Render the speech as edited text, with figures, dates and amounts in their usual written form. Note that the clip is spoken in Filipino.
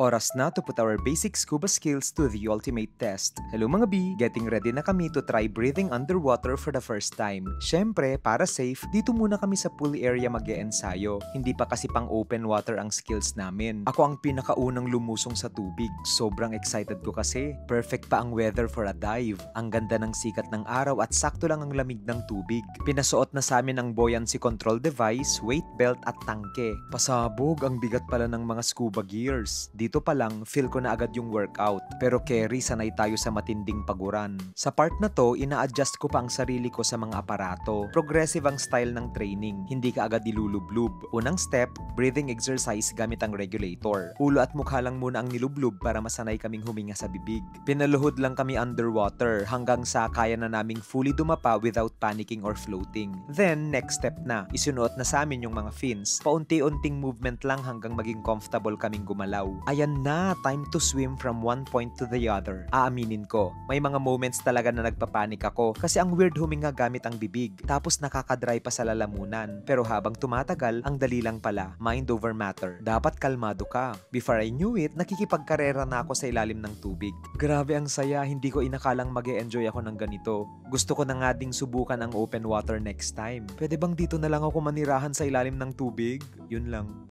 Oras na to put our basic scuba skills to the ultimate test. Hello mga B! Getting ready na kami to try breathing underwater for the first time. Syempre, para safe, dito muna kami sa pool area mag-e-ensayo. Hindi pa kasi pang open water ang skills namin. Ako ang pinakaunang lumusong sa tubig. Sobrang excited ko kasi. Perfect pa ang weather for a dive. Ang ganda ng sikat ng araw at sakto lang ang lamig ng tubig. Pinasuot na sa amin ang buoyancy control device, weight belt at tangke. Pasabog, ang bigat pala ng mga scuba gears. Dito pa lang, feel ko na agad yung workout. Pero Kerry, sanay tayo sa matinding paguran. Sa part na to, ina-adjust ko pa ang sarili ko sa mga aparato. Progressive ang style ng training, hindi ka agad ilulublub. Unang step, breathing exercise gamit ang regulator. Ulo at mukha lang muna ang nilublub para masanay kaming huminga sa bibig. Pinaluhod lang kami underwater hanggang sa kaya na naming fully dumapa without panicking or floating. Then, next step na, isunuot na sa amin yung mga fins. Paunti-unting movement lang hanggang maging comfortable kaming gumalaw. Ayan na, time to swim from one point to the other. Aaminin ko, may mga moments talaga na nagpapanik ako kasi ang weird huminga gamit ang bibig, tapos nakakadry pa sa lalamunan. Pero habang tumatagal, ang dali lang pala, mind over matter. Dapat kalmado ka. Before I knew it, nakikipagkarera na ako sa ilalim ng tubig. Grabe ang saya, hindi ko inakalang mag-e-enjoy ako ng ganito. Gusto ko na nga ding subukan ang open water next time. Pwede bang dito na lang ako manirahan sa ilalim ng tubig? Yun lang.